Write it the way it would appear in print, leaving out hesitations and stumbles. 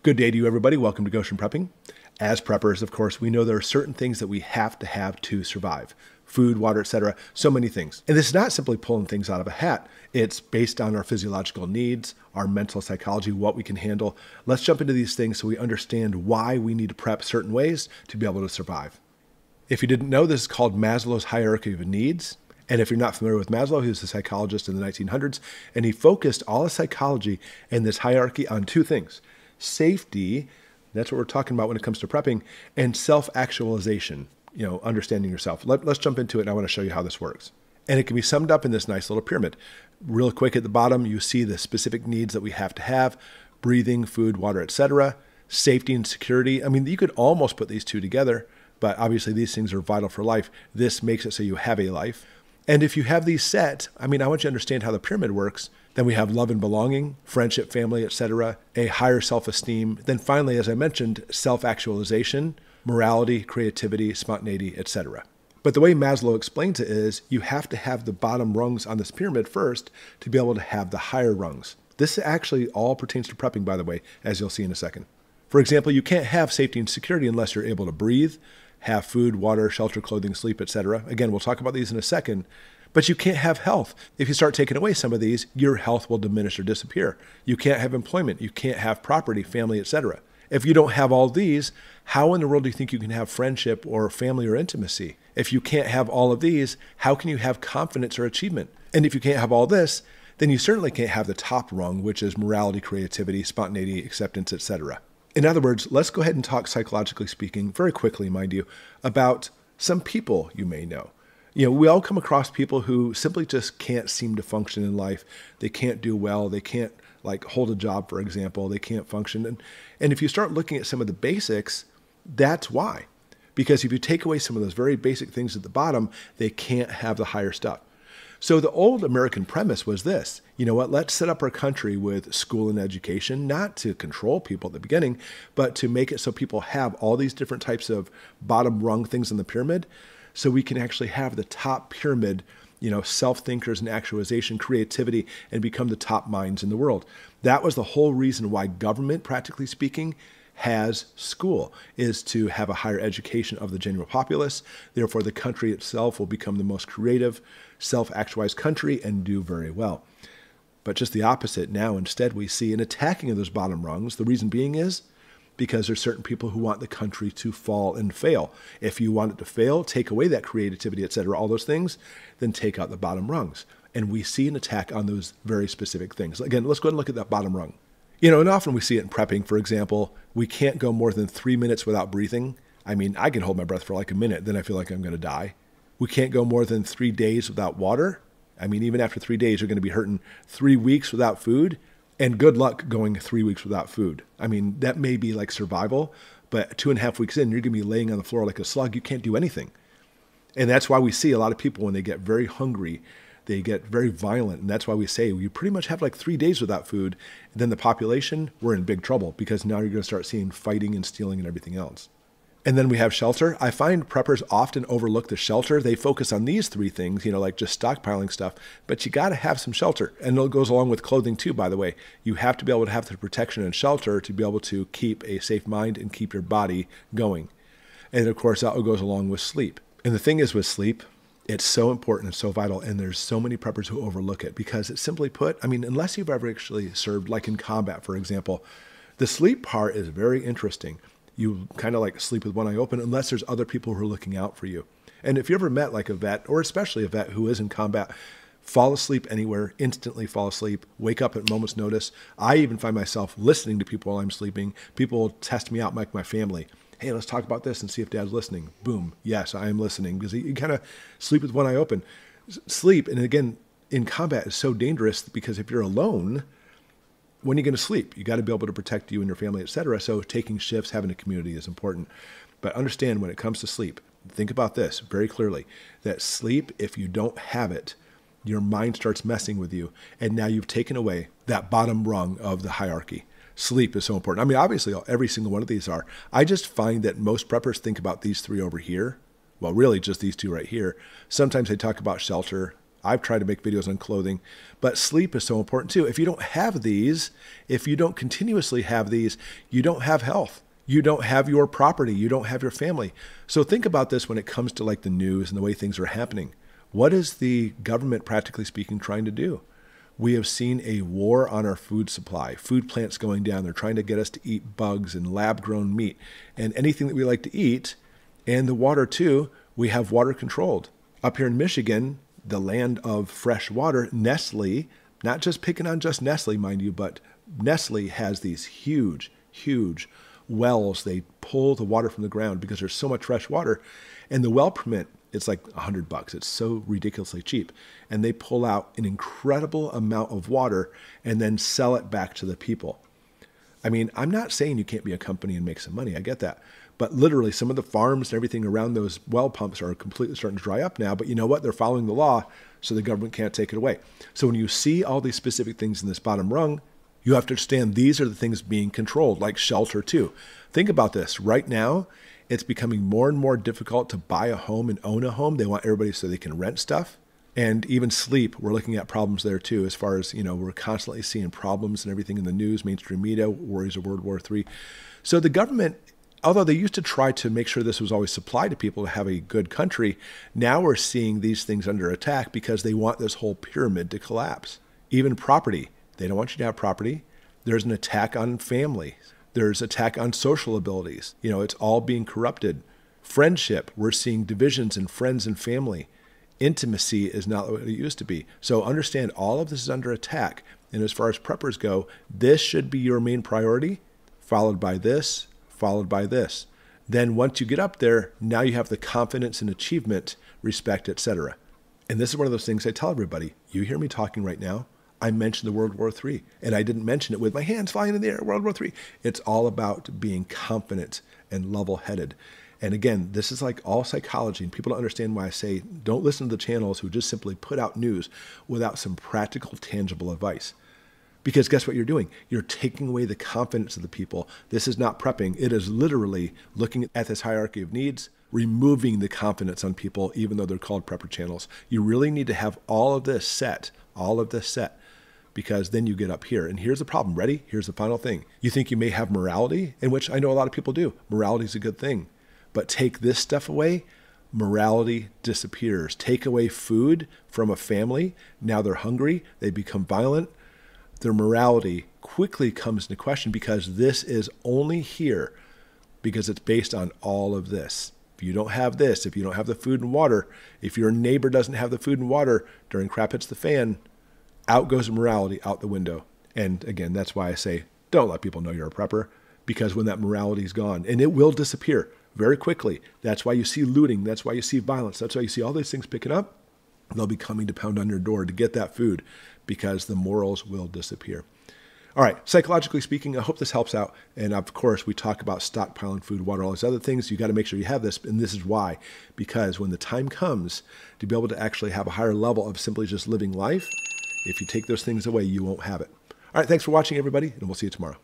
Good day to you, everybody. Welcome to Goshen Prepping. As preppers, of course, we know there are certain things that we have to survive. Food, water, etc. So many things. And this is not simply pulling things out of a hat. It's based on our physiological needs, our mental psychology, what we can handle. Let's jump into these things so we understand why we need to prep certain ways to be able to survive. If you didn't know, this is called Maslow's hierarchy of needs. And if you're not familiar with Maslow, he was a psychologist in the 1900s, and he focused all his psychology and this hierarchy on two things: safety, that's what we're talking about when it comes to prepping, and self-actualization, understanding yourself. Let's jump into it, and I want to show you how this works. And it can be summed up in this nice little pyramid. Real quick at the bottom, you see the specific needs that we have: breathing, food, water, etc. Safety and security. I mean, you could almost put these two together, but obviously these things are vital for life. This makes it so you have a life. And if you have these set, I want you to understand how the pyramid works. Then we have love and belonging, friendship, family, etc., a higher self-esteem. Then finally, as I mentioned, self-actualization, morality, creativity, spontaneity, etc. But the way Maslow explains it is you have to have the bottom rungs on this pyramid first to be able to have the higher rungs. This actually all pertains to prepping, by the way, as you'll see in a second. For example, you can't have safety and security unless you're able to breathe, have food, water, shelter, clothing, sleep, etc. Again, we'll talk about these in a second. But you can't have health. If you start taking away some of these, your health will diminish or disappear. You can't have employment. You can't have property, family, etc. If you don't have all these, how in the world do you think you can have friendship or family or intimacy? If you can't have all of these, how can you have confidence or achievement? And if you can't have all this, then you certainly can't have the top rung, which is morality, creativity, spontaneity, acceptance, etc. In other words, let's go ahead and talk, psychologically speaking, very quickly, mind you, about some people you may know. We all come across people who simply just can't seem to function in life. They can't do well. They can't hold a job, for example. They can't function. And if you start looking at some of the basics, that's why. Because if you take away some of those very basic things at the bottom, they can't have the higher stuff. So the old American premise was this: let's set up our country with school and education, not to control people at the beginning, but to make it so people have all these different types of bottom rung things in the pyramid, so we can actually have the top pyramid, self-thinkers and actualization, creativity, and become the top minds in the world. That was the whole reason why government, practically speaking, has school, is to have a higher education of the general populace. Therefore, the country itself will become the most creative, self-actualized country and do very well. But just the opposite now, instead, we see an attacking of those bottom rungs. The reason being is because there's certain people who want the country to fall and fail. If you want it to fail, take away that creativity, etc., all those things, then take out the bottom rungs. And we see an attack on those very specific things. Again, let's go ahead and look at that bottom rung. And often we see it in prepping. For example, we can't go more than 3 minutes without breathing. I can hold my breath for a minute, then I feel like I'm going to die. We can't go more than 3 days without water. Even after 3 days, you're going to be hurting. 3 weeks without food. And good luck going 3 weeks without food. That may be like survival, but 2.5 weeks in, you're going to be laying on the floor like a slug. You can't do anything. And that's why we see a lot of people, when they get very hungry, they get very violent. And that's why we say you pretty much have 3 days without food. And then the population, we're in big trouble, because now you're going to start seeing fighting and stealing and everything else. And then we have shelter. I find preppers often overlook the shelter. They focus on these 3 things, like just stockpiling stuff, but you got to have some shelter. And it goes along with clothing too, by the way. You have to be able to have the protection and shelter to be able to keep a safe mind and keep your body going. And of course, that goes along with sleep. And the thing is with sleep, it's so important and so vital, and there's so many preppers who overlook it because it's simply put, unless you've ever actually served, like in combat, for example, the sleep part is very interesting. You kind of sleep with one eye open unless there's other people who are looking out for you. And if you ever met a vet, or especially a vet who is in combat, fall asleep anywhere, instantly fall asleep, wake up at a moment's notice. I even find myself listening to people while I'm sleeping. People test me out, like my family. Hey, let's talk about this and see if Dad's listening. Boom. Yes, I am listening, because you kind of sleep with one eye open. Sleep, and again, in combat is so dangerous because if you're alone, when are you going to sleep? You got to be able to protect you and your family, etc. So taking shifts, having a community is important. But understand, when it comes to sleep, think about this very clearly, that sleep, if you don't have it, your mind starts messing with you. And now you've taken away that bottom rung of the hierarchy. Sleep is so important. Obviously, every single one of these are. I just find that most preppers think about these 3 over here. Well, really just these 2 right here. Sometimes they talk about shelter. I've tried to make videos on clothing, but sleep is so important too. If you don't have these, if you don't continuously have these, you don't have health. You don't have your property. You don't have your family. So think about this when it comes to like the news and the way things are happening. What is the government, practically speaking, trying to do? We have seen a war on our food supply, food plants going down. They're trying to get us to eat bugs and lab-grown meat and anything that we like to eat. And the water too, we have water controlled. Up here in Michigan, the land of fresh water, Nestle, not just picking on just Nestle, mind you, but Nestle has these huge, huge wells. They pull the water from the ground because there's so much fresh water. And the well permit, it's like $100. It's so ridiculously cheap. And they pull out an incredible amount of water and then sell it back to the people. I mean, I'm not saying you can't be a company and make some money. I get that. But literally some of the farms and everything around those well pumps are completely starting to dry up now. But you know what? They're following the law, so the government can't take it away. So when you see all these specific things in this bottom rung, you have to understand these are the things being controlled, like shelter too. Think about this. Right now, it's becoming more and more difficult to buy a home and own a home. They want everybody so they can rent stuff. And even sleep, we're looking at problems there too, as far as, we're constantly seeing problems and everything in the news, mainstream media, worries of World War III. So the government, although they used to try to make sure this was always supplied to people to have a good country, now we're seeing these things under attack because they want this whole pyramid to collapse. Even property. They don't want you to have property. There's an attack on family. There's attack on social abilities. It's all being corrupted. Friendship, we're seeing divisions in friends and family. Intimacy is not what it used to be. So understand all of this is under attack. And as far as preppers go, this should be your main priority, followed by this, followed by this. Then once you get up there, now you have the confidence and achievement, respect, etc. And this is one of those things I tell everybody. You hear me talking right now. I mentioned the World War III, and I didn't mention it with my hands flying in the air, World War III. It's all about being confident and level-headed. And again, this is like all psychology, and people don't understand why I say don't listen to the channels who just simply put out news without some practical, tangible advice. Because guess what you're doing? You're taking away the confidence of the people. This is not prepping. It is literally looking at this hierarchy of needs, removing the confidence on people, even though they're called prepper channels. You really need to have all of this set, because then you get up here. And here's the problem. Ready? Here's the final thing. You think you may have morality, in which I know a lot of people do. Morality is a good thing. But take this stuff away, morality disappears. Take away food from a family. Now they're hungry. They become violent. Their morality quickly comes into question because this is only here because it's based on all of this. If you don't have this, if you don't have the food and water, if your neighbor doesn't have the food and water during crap hits the fan, out goes morality out the window. And again, that's why I say, don't let people know you're a prepper, because when that morality is gone, and it will disappear very quickly. That's why you see looting. That's why you see violence. That's why you see all these things picking up. They'll be coming to pound on your door to get that food because the morals will disappear. All right, psychologically speaking, I hope this helps out. And of course, we talk about stockpiling food, water, all these other things. You got to make sure you have this. And this is why, because when the time comes to be able to actually have a higher level of simply just living life, if you take those things away, you won't have it. All right, thanks for watching, everybody, and we'll see you tomorrow.